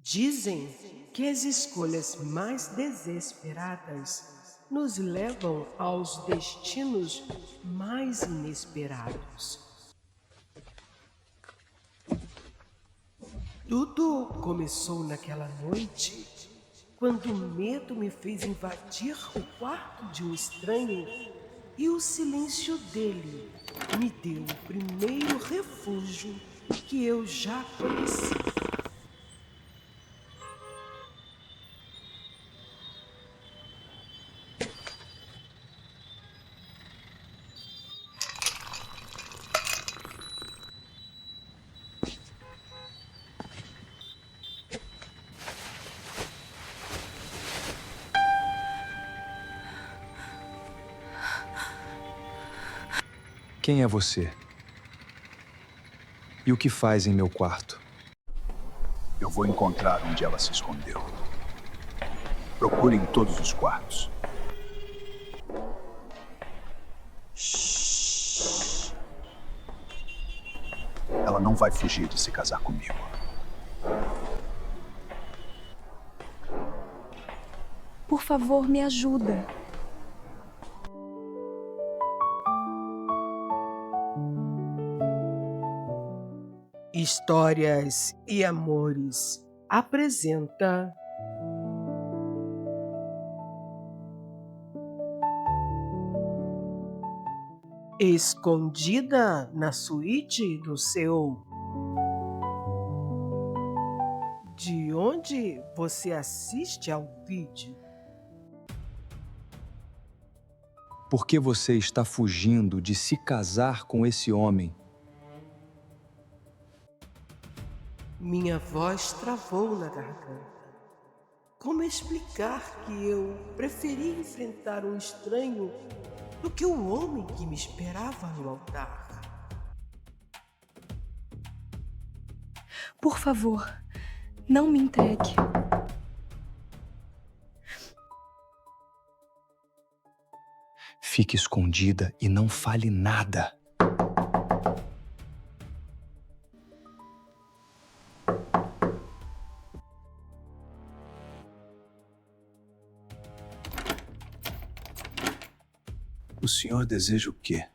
Dizem que as escolhas mais desesperadas nos levam aos destinos mais inesperados. Tudo começou naquela noite, quando o medo me fez invadir o quarto de um estranho e o silêncio dele me deu o primeiro refúgio que eu já conheci. Quem é você? E o que faz em meu quarto? Eu vou encontrar onde ela se escondeu. Procure em todos os quartos. Ela não vai fugir de se casar comigo. Por favor, me ajuda. Histórias e Amores apresenta Escondida na Suíte do Seu. De onde você assiste ao vídeo? Por que você está fugindo de se casar com esse homem? Minha voz travou na garganta. Como explicar que eu preferi enfrentar um estranho do que o homem que me esperava no altar? Por favor, não me entregue. Fique escondida e não fale nada. O senhor deseja o quê?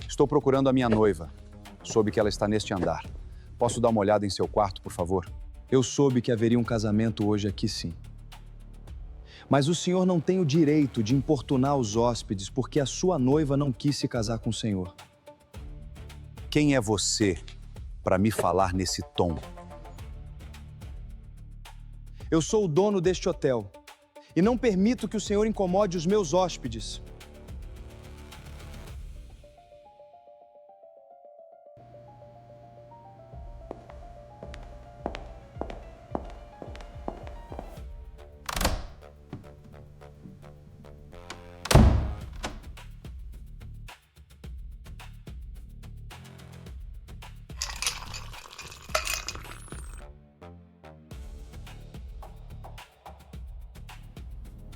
Estou procurando a minha noiva. Soube que ela está neste andar. Posso dar uma olhada em seu quarto, por favor? Eu soube que haveria um casamento hoje aqui, sim. Mas o senhor não tem o direito de importunar os hóspedes porque a sua noiva não quis se casar com o senhor. Quem é você para me falar nesse tom? Eu sou o dono deste hotel e não permito que o senhor incomode os meus hóspedes.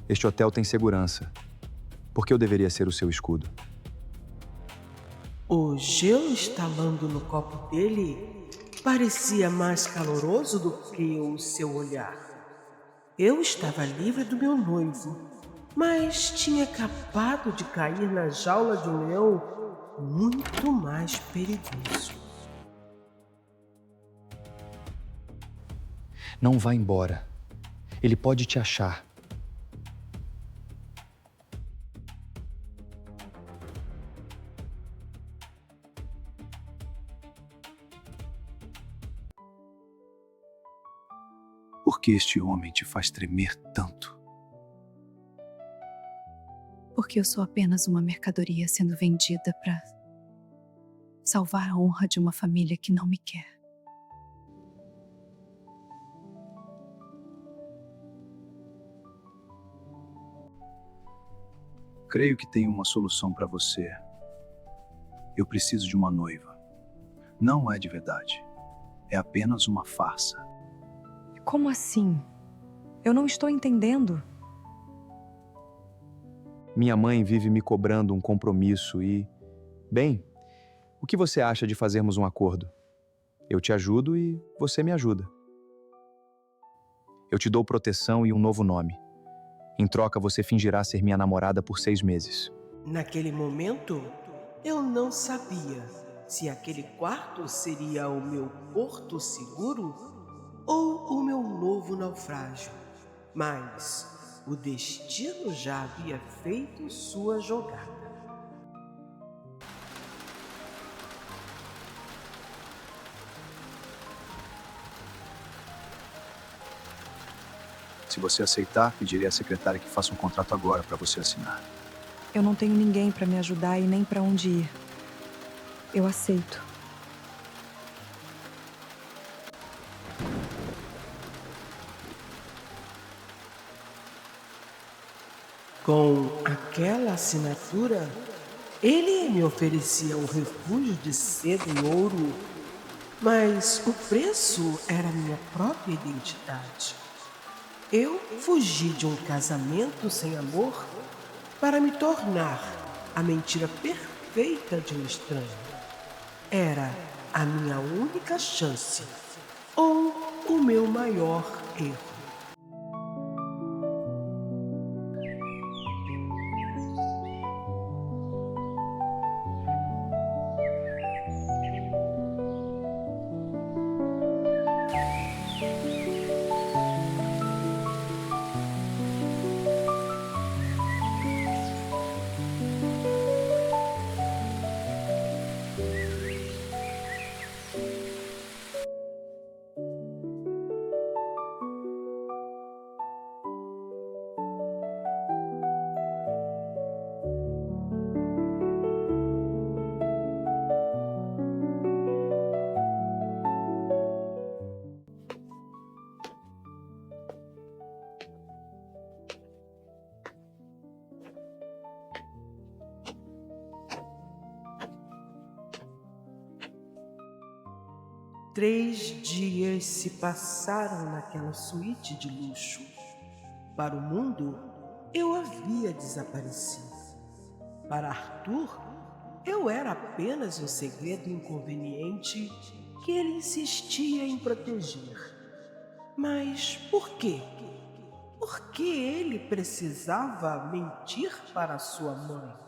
Este hotel tem segurança. Por que eu deveria ser o seu escudo? O gelo estalando no copo dele parecia mais caloroso do que o seu olhar. Eu estava livre do meu noivo, mas tinha acabado de cair na jaula de um leão muito mais perigoso. Não vá embora. Ele pode te achar. Por que este homem te faz tremer tanto? Porque eu sou apenas uma mercadoria sendo vendida para salvar a honra de uma família que não me quer. Creio que tenho uma solução para você. Eu preciso de uma noiva. Não é de verdade. É apenas uma farsa. Como assim? Eu não estou entendendo. Minha mãe vive me cobrando um compromisso e... Bem, o que você acha de fazermos um acordo? Eu te ajudo e você me ajuda. Eu te dou proteção e um novo nome. Em troca, você fingirá ser minha namorada por 6 meses. Naquele momento, eu não sabia se aquele quarto seria o meu porto seguro ou o meu novo naufrágio. Mas o destino já havia feito sua jogada. Se você aceitar, pedirei à secretária que faça um contrato agora para você assinar. Eu não tenho ninguém para me ajudar e nem para onde ir. Eu aceito. Com aquela assinatura, ele me oferecia um refúgio de seda e ouro, mas o preço era minha própria identidade. Eu fugi de um casamento sem amor para me tornar a mentira perfeita de um estranho. Era a minha única chance ou o meu maior erro. Três dias se passaram naquela suíte de luxo. Para o mundo, eu havia desaparecido. Para Arthur, eu era apenas um segredo inconveniente que ele insistia em proteger. Mas por quê? Por que ele precisava mentir para sua mãe?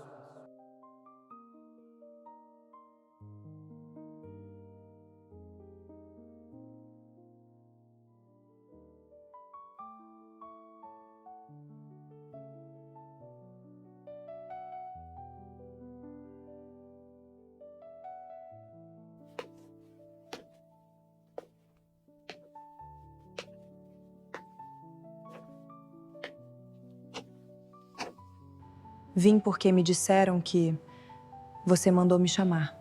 Vim porque me disseram que você mandou me chamar.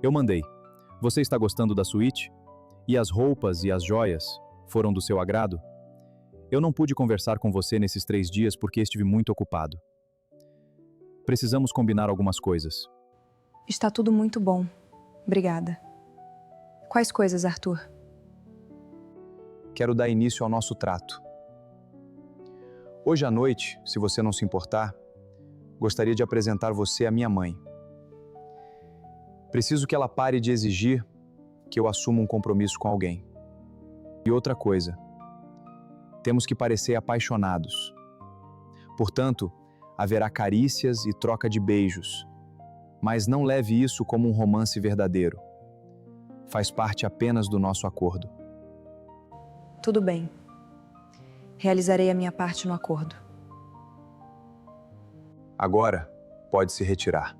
Eu mandei. Você está gostando da suíte? E as roupas e as joias foram do seu agrado? Eu não pude conversar com você nesses 3 dias porque estive muito ocupado. Precisamos combinar algumas coisas. Está tudo muito bom. Obrigada. Quais coisas, Arthur? Quero dar início ao nosso trato. Hoje à noite, se você não se importar, gostaria de apresentar você à minha mãe. Preciso que ela pare de exigir que eu assuma um compromisso com alguém. E outra coisa, temos que parecer apaixonados. Portanto, haverá carícias e troca de beijos, mas não leve isso como um romance verdadeiro. Faz parte apenas do nosso acordo. Tudo bem. Realizarei a minha parte no acordo. Agora, pode se retirar.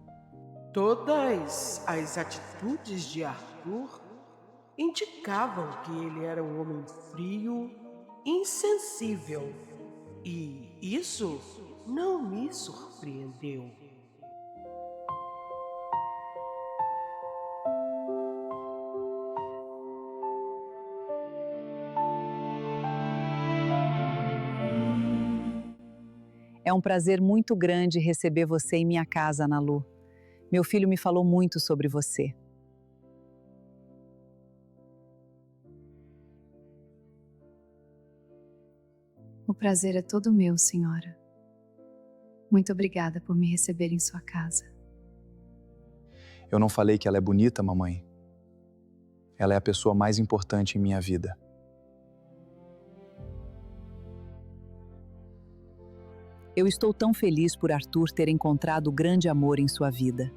Todas as atitudes de Arthur indicavam que ele era um homem frio, insensível, e isso não me surpreendeu. É um prazer muito grande receber você em minha casa, Ana Lu. Meu filho me falou muito sobre você. O prazer é todo meu, senhora. Muito obrigada por me receber em sua casa. Eu não falei que ela é bonita, mamãe. Ela é a pessoa mais importante em minha vida. Eu estou tão feliz por Arthur ter encontrado o grande amor em sua vida.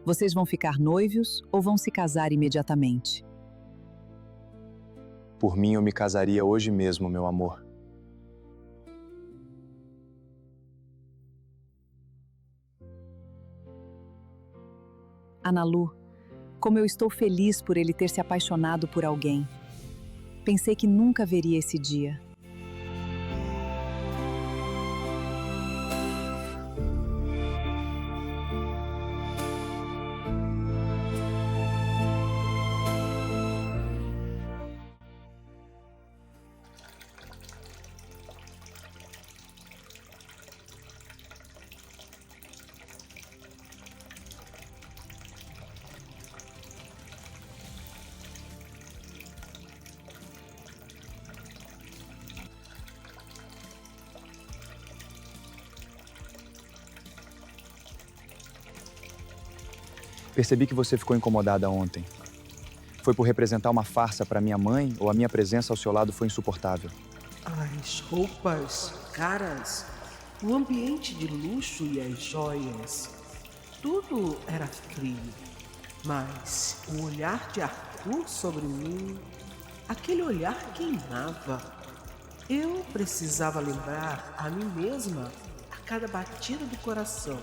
Vocês vão ficar noivos ou vão se casar imediatamente? Por mim, eu me casaria hoje mesmo, meu amor. Ana Lu, como eu estou feliz por ele ter se apaixonado por alguém. Pensei que nunca veria esse dia. Percebi que você ficou incomodada ontem. Foi por representar uma farsa para minha mãe ou a minha presença ao seu lado foi insuportável? As roupas caras, o ambiente de luxo e as joias, tudo era frio. Mas o olhar de Arthur sobre mim, aquele olhar queimava. Eu precisava lembrar a mim mesma a cada batida do coração.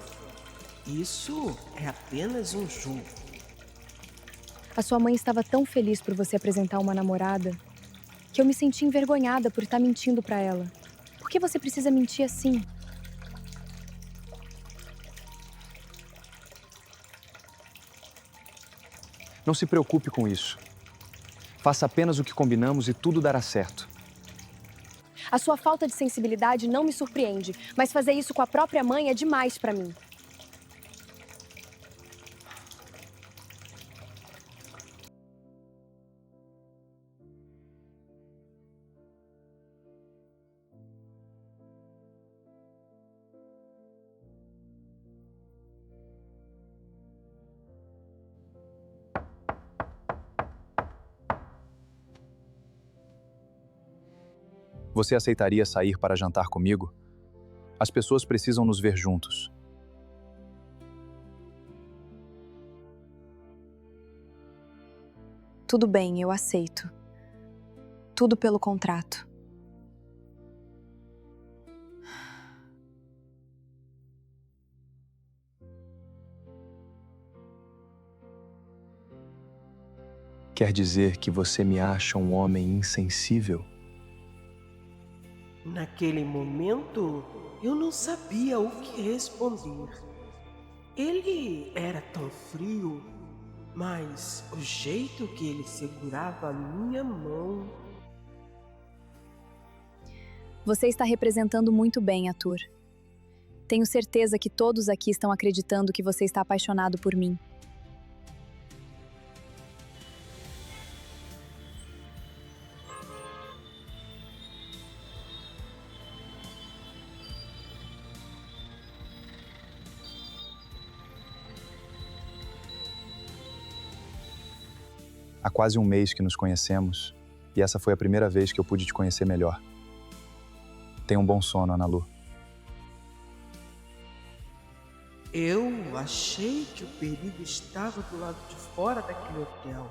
Isso é apenas um jogo. A sua mãe estava tão feliz por você apresentar uma namorada que eu me senti envergonhada por estar mentindo para ela. Por que você precisa mentir assim? Não se preocupe com isso. Faça apenas o que combinamos e tudo dará certo. A sua falta de sensibilidade não me surpreende, mas fazer isso com a própria mãe é demais para mim. Você aceitaria sair para jantar comigo? As pessoas precisam nos ver juntos. Tudo bem, eu aceito. Tudo pelo contrato. Quer dizer que você me acha um homem insensível? Naquele momento, eu não sabia o que responder. Ele era tão frio, mas o jeito que ele segurava a minha mão... Você está representando muito bem, Arthur. Tenho certeza que todos aqui estão acreditando que você está apaixonado por mim. Há quase um mês que nos conhecemos e essa foi a primeira vez que eu pude te conhecer melhor. Tenha um bom sono, Ana Lu. Eu achei que o perigo estava do lado de fora daquele hotel.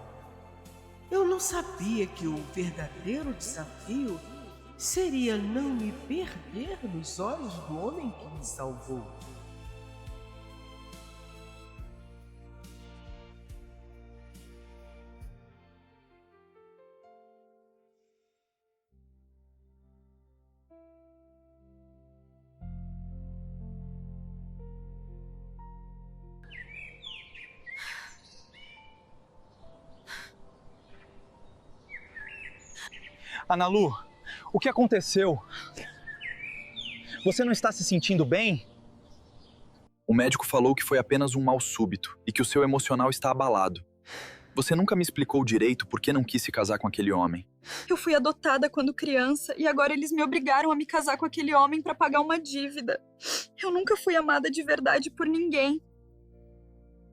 Eu não sabia que o verdadeiro desafio seria não me perder nos olhos do homem que me salvou. Ana Lu, o que aconteceu? Você não está se sentindo bem? O médico falou que foi apenas um mal súbito e que o seu emocional está abalado. Você nunca me explicou direito por que não quis se casar com aquele homem. Eu fui adotada quando criança e agora eles me obrigaram a me casar com aquele homem para pagar uma dívida. Eu nunca fui amada de verdade por ninguém.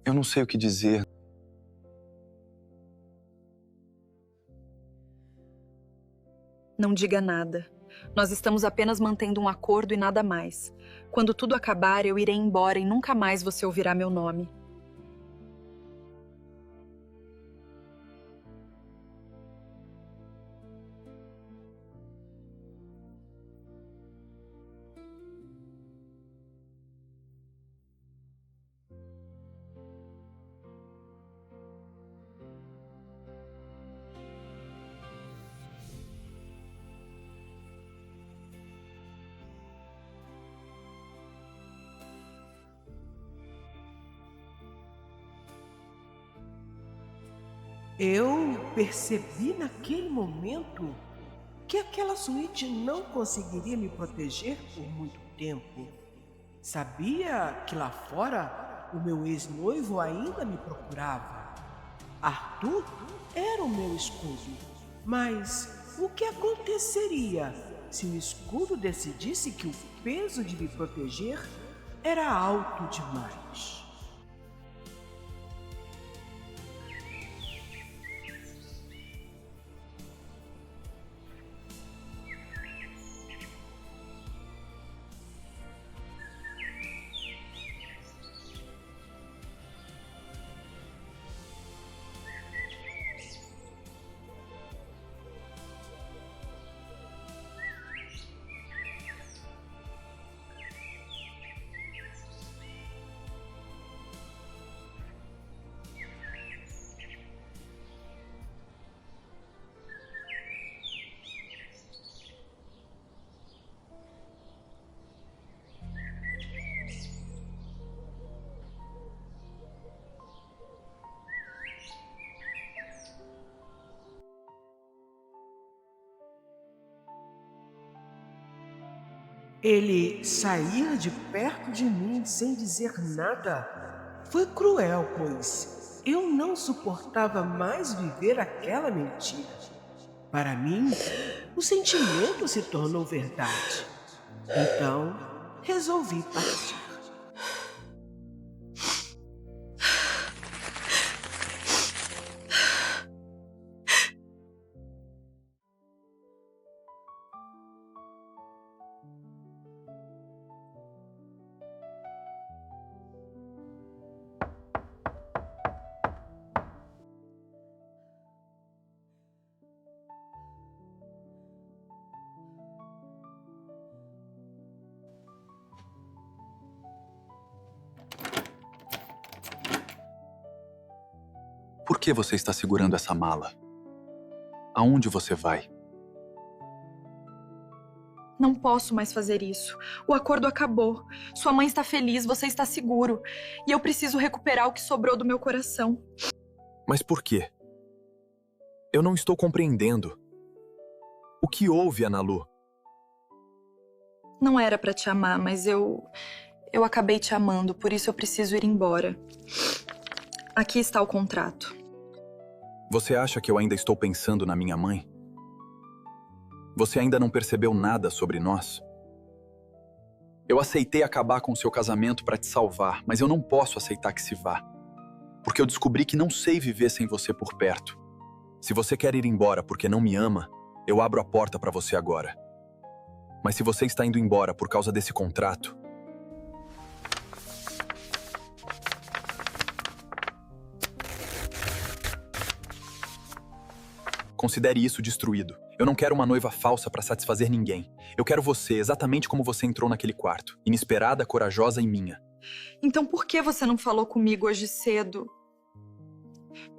Eu não sei o que dizer. Não diga nada. Nós estamos apenas mantendo um acordo e nada mais. Quando tudo acabar, eu irei embora e nunca mais você ouvirá meu nome. Eu percebi naquele momento que aquela suíte não conseguiria me proteger por muito tempo. Sabia que lá fora o meu ex-noivo ainda me procurava. Arthur era o meu escudo, mas o que aconteceria se o escudo decidisse que o peso de me proteger era alto demais? Ele sair de perto de mim sem dizer nada foi cruel, pois eu não suportava mais viver aquela mentira. Para mim, o sentimento se tornou verdade. Então, resolvi partir. Por que você está segurando essa mala? Aonde você vai? Não posso mais fazer isso. O acordo acabou. Sua mãe está feliz, você está seguro. E eu preciso recuperar o que sobrou do meu coração. Mas por quê? Eu não estou compreendendo. O que houve, Analu? Não era para te amar, mas eu acabei te amando, por isso eu preciso ir embora. Aqui está o contrato. Você acha que eu ainda estou pensando na minha mãe? Você ainda não percebeu nada sobre nós? Eu aceitei acabar com seu casamento para te salvar, mas eu não posso aceitar que se vá. Porque eu descobri que não sei viver sem você por perto. Se você quer ir embora porque não me ama, eu abro a porta para você agora. Mas se você está indo embora por causa desse contrato, considere isso destruído. Eu não quero uma noiva falsa para satisfazer ninguém. Eu quero você exatamente como você entrou naquele quarto. Inesperada, corajosa e minha. Então por que você não falou comigo hoje cedo?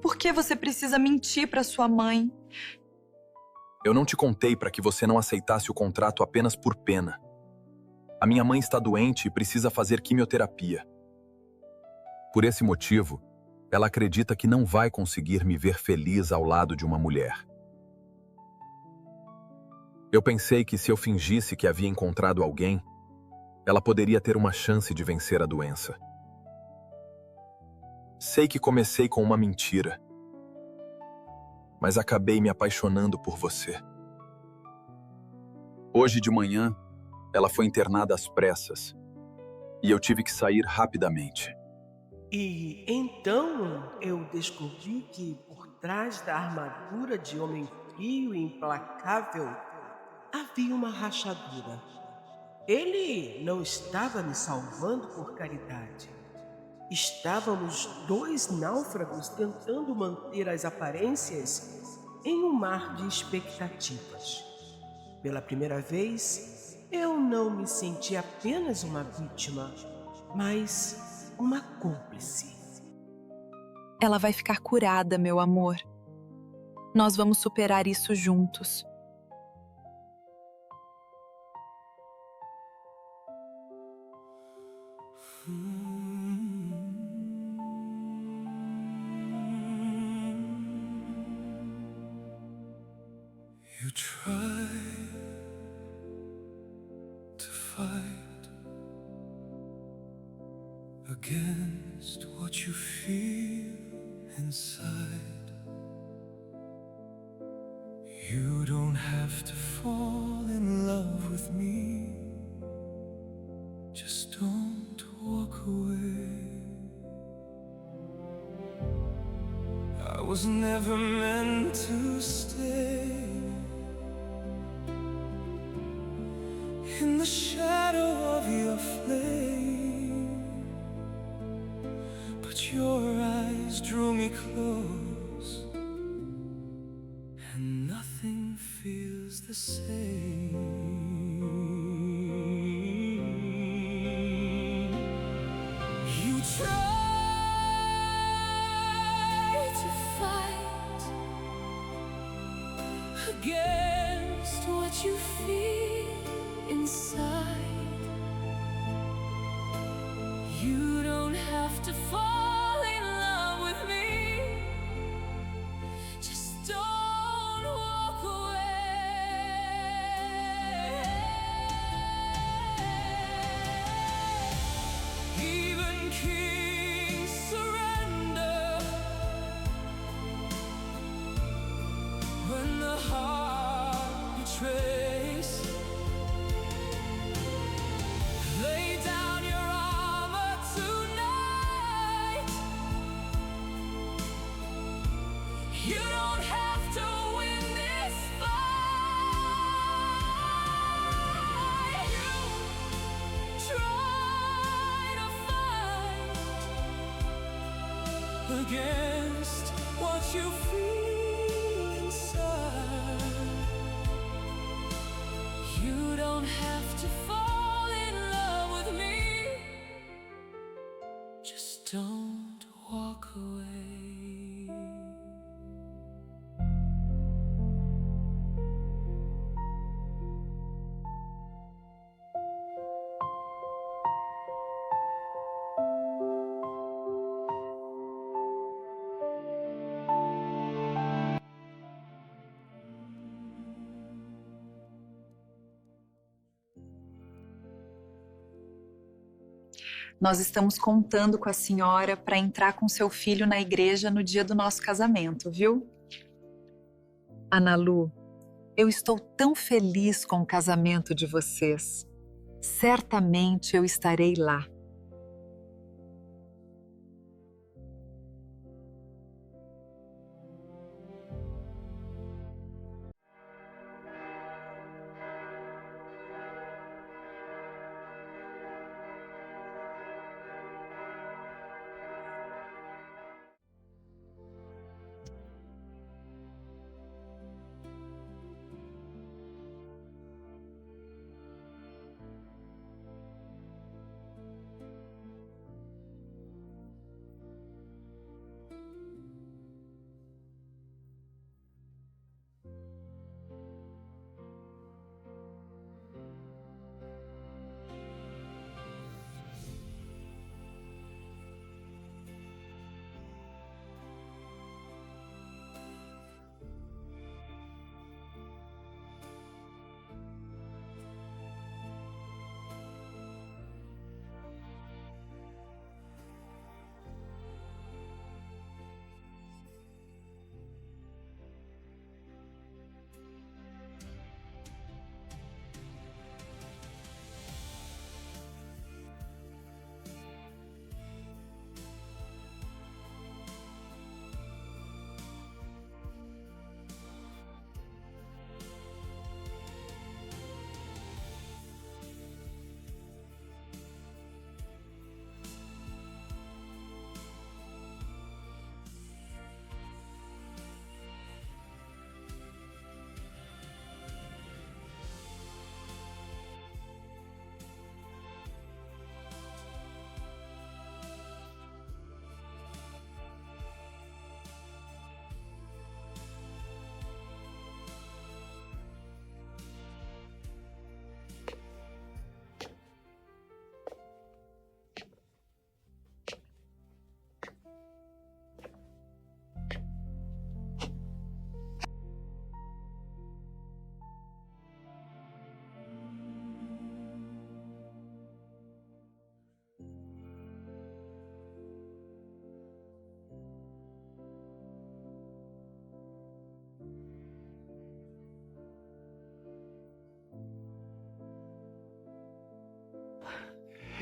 Por que você precisa mentir para sua mãe? Eu não te contei para que você não aceitasse o contrato apenas por pena. A minha mãe está doente e precisa fazer quimioterapia. Por esse motivo, ela acredita que não vai conseguir me ver feliz ao lado de uma mulher. Eu pensei que se eu fingisse que havia encontrado alguém, ela poderia ter uma chance de vencer a doença. Sei que comecei com uma mentira, mas acabei me apaixonando por você. Hoje de manhã, ela foi internada às pressas e eu tive que sair rapidamente. E então eu descobri que por trás da armadura de homem frio e implacável havia uma rachadura. Ele não estava me salvando por caridade. Estávamos dois náufragos tentando manter as aparências em um mar de expectativas. Pela primeira vez, eu não me senti apenas uma vítima, mas uma cúmplice. Ela vai ficar curada, meu amor. Nós vamos superar isso juntos. You try to fight against what you feel inside. You don't have to fall in love with me. Just don't walk away. I was never meant to stay in the shadow of your flame, but your eyes drew me close, and nothing feels the same. You try to fight against what you feel inside. You don't have to fall in love with me. Just don't walk away. Even kings surrender when the heart betrays. Lay down your armor tonight. You don't have to win this fight. You try to fight against what you feel inside. You don't have to fall in love with me. Just don't walk away. Nós estamos contando com a senhora para entrar com seu filho na igreja no dia do nosso casamento, viu? Ana Lu, eu estou tão feliz com o casamento de vocês. Certamente eu estarei lá.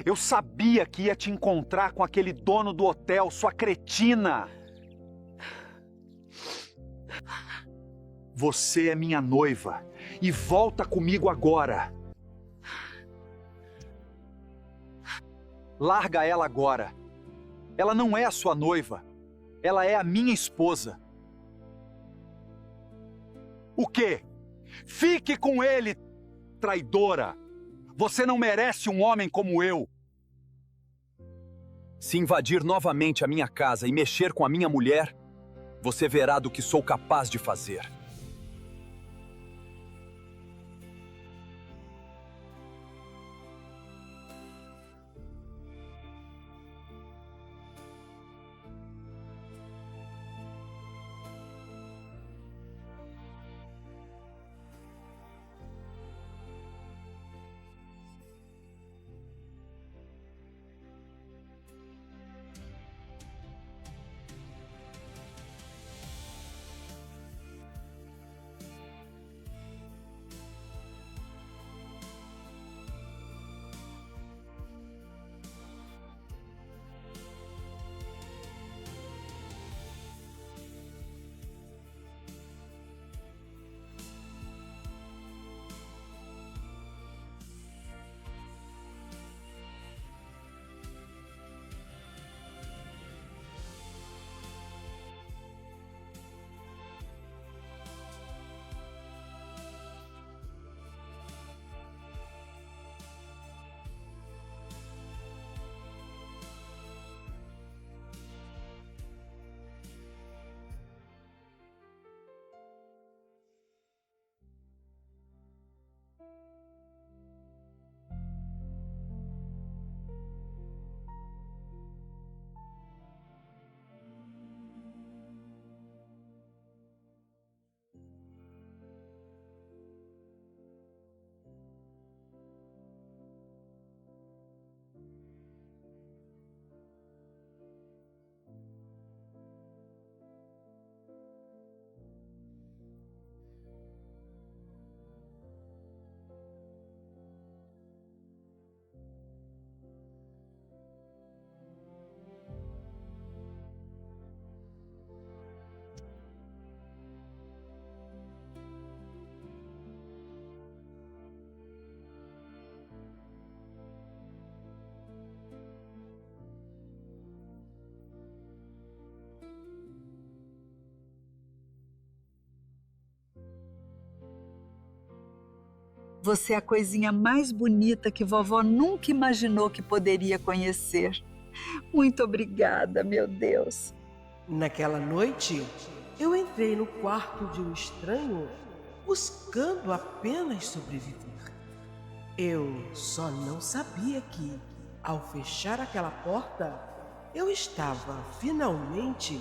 Eu sabia que ia te encontrar com aquele dono do hotel, sua cretina. Você é minha noiva e volta comigo agora. Larga ela agora. Ela não é a sua noiva. Ela é a minha esposa. O quê? Fique com ele, traidora. Você não merece um homem como eu. Se invadir novamente a minha casa e mexer com a minha mulher, você verá do que sou capaz de fazer. Você é a coisinha mais bonita que vovó nunca imaginou que poderia conhecer. Muito obrigada, meu Deus. Naquela noite, eu entrei no quarto de um estranho buscando apenas sobreviver. Eu só não sabia que, ao fechar aquela porta, eu estava finalmente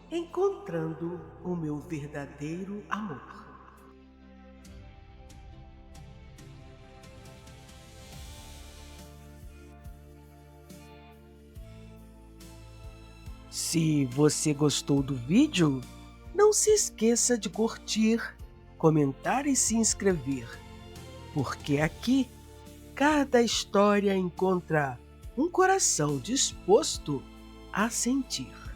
encontrando o meu verdadeiro amor. Se você gostou do vídeo, não se esqueça de curtir, comentar e se inscrever, porque aqui cada história encontra um coração disposto a sentir.